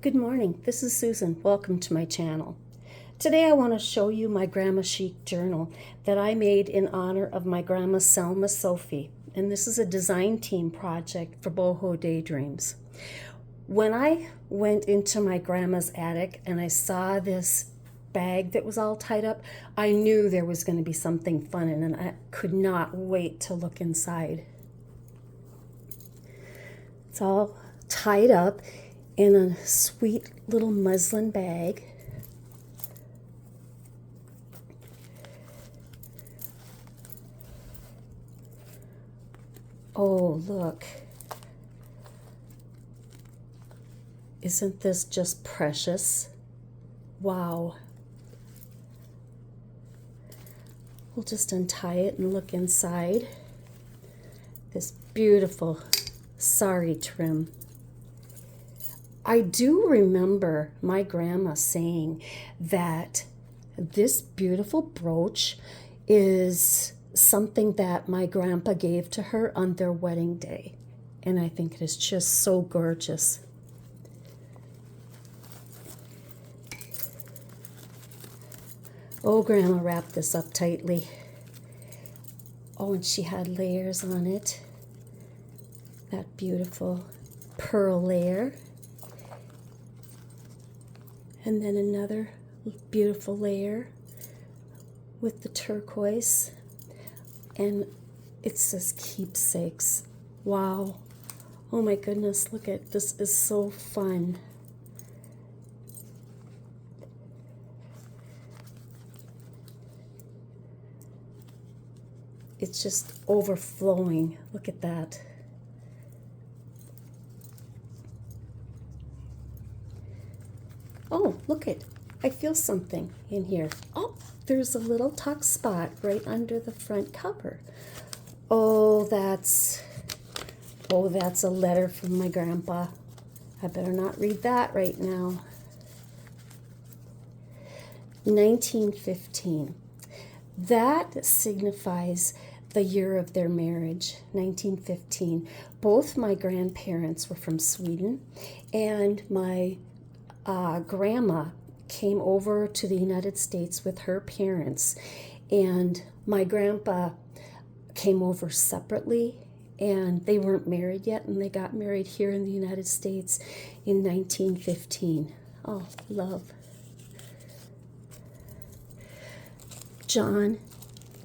Good morning, this is Susan. Welcome to my channel. Today I want to show you my Gramma Chic journal that I made in honor of my Gramma Selma Sophie. And this is a design team project for Bohodaydreams. When I went into my grandma's attic and I saw this bag that was all tied up, I knew there was going to be something fun in it, and I could not wait to look inside. It's all tied up in a sweet little muslin bag. Oh, look. Isn't this just precious? Wow. We'll just untie it and look inside. This beautiful sari trim. I do remember my grandma saying that this beautiful brooch is something that my grandpa gave to her on their wedding day. And I think it is just so gorgeous. Oh, Grandma wrapped this up tightly. Oh, and she had layers on it. That beautiful pearl layer. And then another beautiful layer with the turquoise. And it says keepsakes. Wow. Oh my goodness, look at this. Is so fun. It's just overflowing. Look at that. Oh, look it. I feel something in here. Oh, there's a little tuck spot right under the front cover. Oh, that's a letter from my grandpa. I better not read that right now. 1915. That signifies the year of their marriage, 1915. Both my grandparents were from Sweden, and my grandma came over to the United States with her parents, and my grandpa came over separately, and they weren't married yet, and they got married here in the United States in 1915. Oh, love. John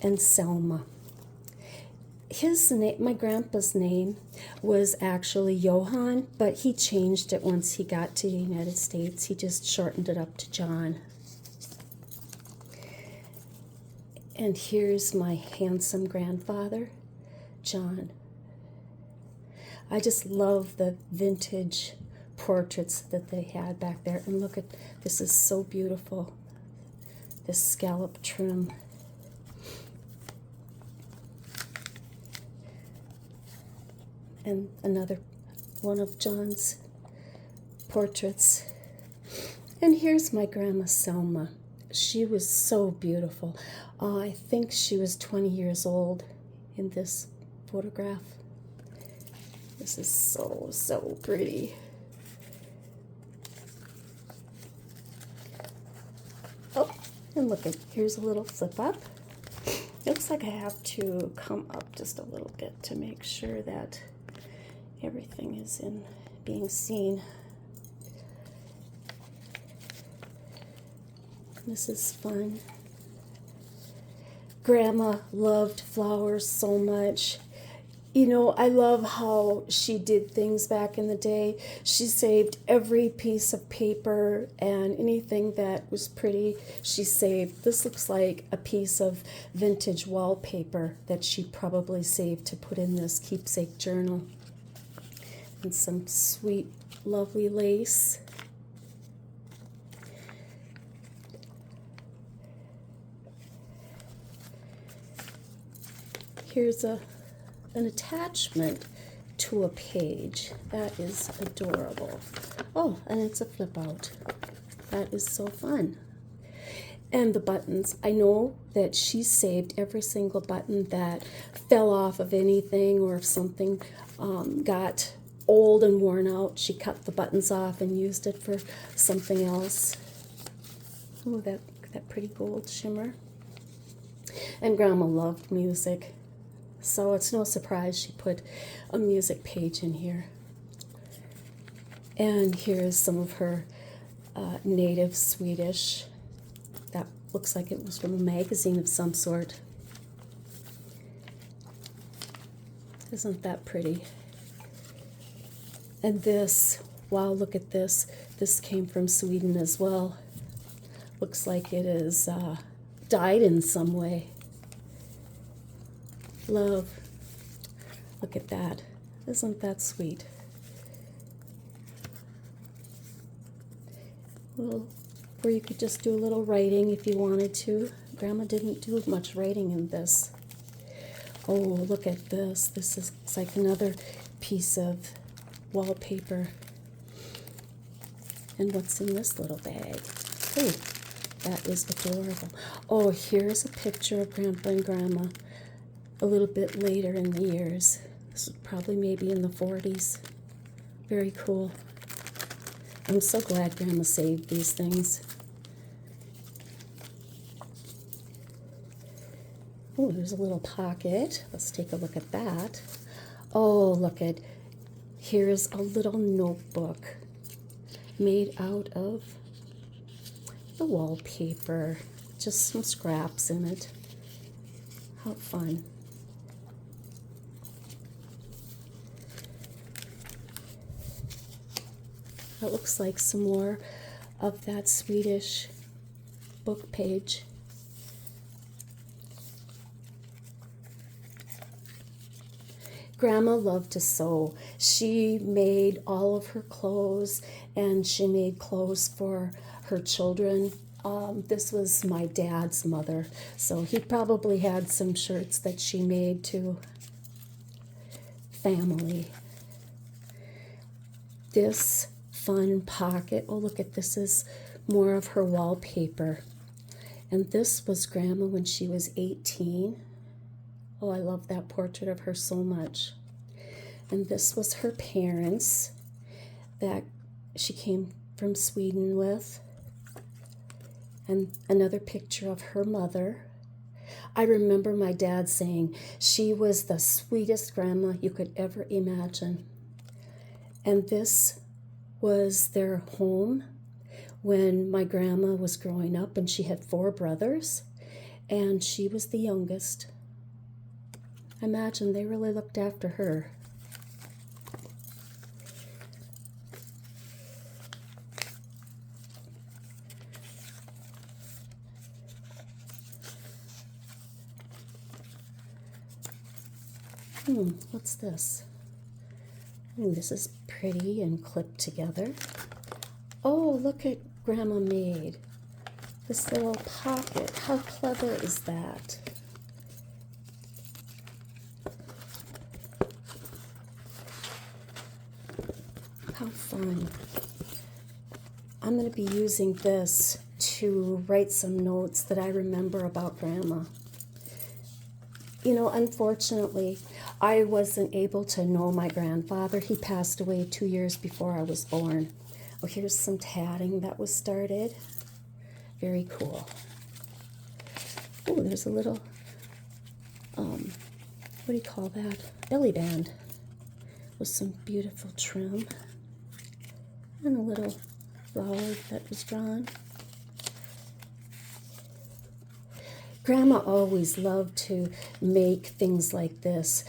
and Selma. His name, my grandpa's name, was actually Johann, but he changed it once he got to the United States. He just shortened it up to John. And here's my handsome grandfather, John. I just love the vintage portraits that they had back there. And look at, this is so beautiful. This scallop trim. And another one of John's portraits. And here's my Grandma Selma. She was so beautiful. I think she was 20 years old in this photograph. This is so, so pretty. Oh, and look, here's a little flip up. Looks like I have to come up just a little bit to make sure that everything is being seen. This is fun. Grandma loved flowers so much. You know, I love how she did things back in the day. She saved every piece of paper and anything that was pretty, she saved. This looks like a piece of vintage wallpaper that she probably saved to put in this keepsake journal. And some sweet, lovely lace. Here's an attachment to a page. That is adorable. Oh, and it's a flip out. That is so fun. And the buttons. I know that she saved every single button that fell off of anything, or if something got old and worn out. She cut the buttons off and used it for something else. Oh, that pretty gold shimmer. And Grandma loved music, so it's no surprise she put a music page in here. And here's some of her native Swedish. That looks like it was from a magazine of some sort. Isn't that pretty? And this, wow, look at this. This came from Sweden as well. Looks like it is dyed in some way. Love. Look at that. Isn't that sweet? Well, or you could just do a little writing if you wanted to. Grandma didn't do much writing in this. Oh, look at this. This is it's like another piece of wallpaper. And what's in this little bag? Oh, that is adorable. Oh, here's a picture of Grandpa and Grandma a little bit later in the years. This is probably maybe in the 40s. Very cool. I'm so glad Grandma saved these things. Oh, there's a little pocket. Let's take a look at that. Oh, look at, here's a little notebook made out of the wallpaper. Just some scraps in it. How fun. That looks like some more of that Swedish book page. Grandma loved to sew. She made all of her clothes, and she made clothes for her children. This was my dad's mother, so he probably had some shirts that she made to family. This fun pocket, oh look at this, is more of her wallpaper. And this was Grandma when she was 18. Oh, I love that portrait of her so much. And this was her parents that she came from Sweden with. And another picture of her mother. I remember my dad saying she was the sweetest grandma you could ever imagine. And this was their home when my grandma was growing up, and she had 4 brothers, and she was the youngest. I imagine they really looked after her. What's this? Ooh, this is pretty and clipped together. Oh, look at Grandma made this little pocket. How clever is that? How fun. I'm going to be using this to write some notes that I remember about Grandma. You know, unfortunately, I wasn't able to know my grandfather. He passed away 2 years before I was born. Oh, here's some tatting that was started. Very cool. Oh, there's a little, what do you call that? Belly band with some beautiful trim. And a little flower that was drawn. Grandma always loved to make things like this.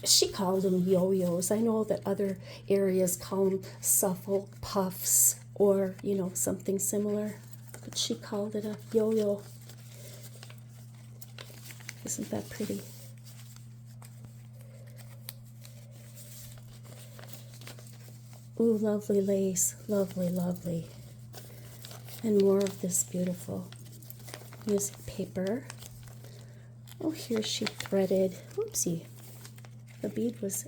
She called them yo-yos. I know that other areas call them Suffolk puffs or, you know, something similar. But she called it a yo-yo. Isn't that pretty? Ooh, lovely lace. Lovely, lovely. And more of this beautiful music paper. Oh, here she threaded, whoopsie, the bead was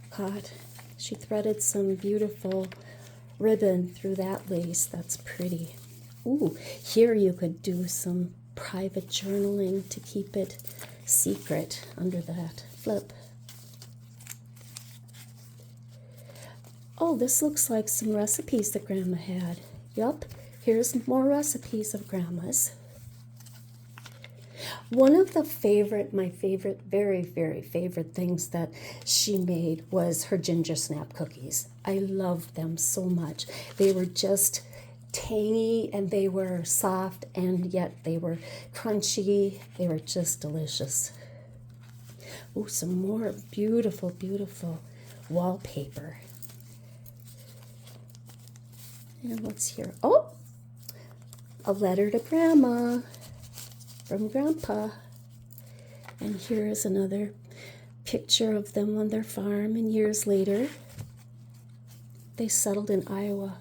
caught. She threaded some beautiful ribbon through that lace. That's pretty. Ooh, here you could do some private journaling to keep it secret under that flip. Oh, this looks like some recipes that Grandma had. Yup, here's more recipes of Grandma's. One of my favorite, very, very favorite things that she made was her ginger snap cookies. I loved them so much. They were just tangy and they were soft and yet they were crunchy. They were just delicious. Oh, some more beautiful, beautiful wallpaper. And what's here? Oh, a letter to Grandma from Grandpa. And here is another picture of them on their farm, and years later they settled in Iowa.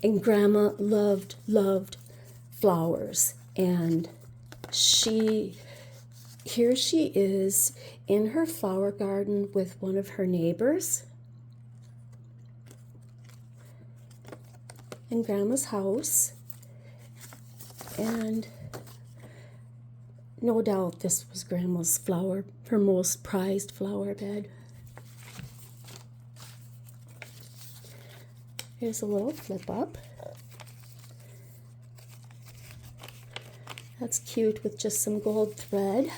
And Grandma loved flowers, and here she is in her flower garden with one of her neighbors in Grandma's house. And no doubt this was Grandma's her most prized flower bed. Here's a little flip up. That's cute with just some gold thread.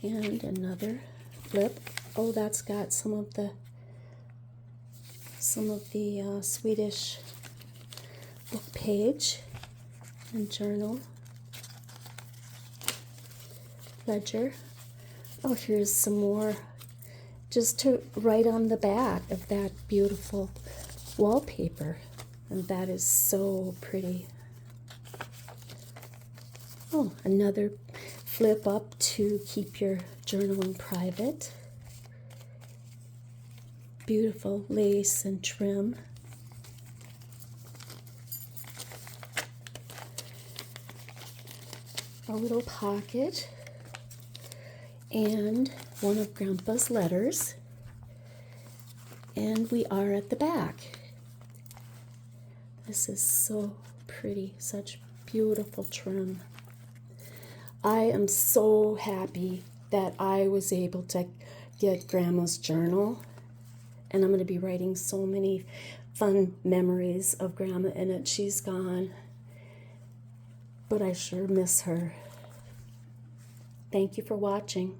And another flip. Oh, that's got some of the Swedish book page and journal. Ledger. Oh, here's some more just to write on the back of that beautiful wallpaper. And that is so pretty. Oh, another flip up to keep your journaling private. Beautiful lace and trim. A little pocket. And one of Grandpa's letters. And we are at the back. This is so pretty, such beautiful trim. I am so happy that I was able to get Grandma's journal, and I'm going to be writing so many fun memories of Grandma in it. She's gone, but I sure miss her. Thank you for watching.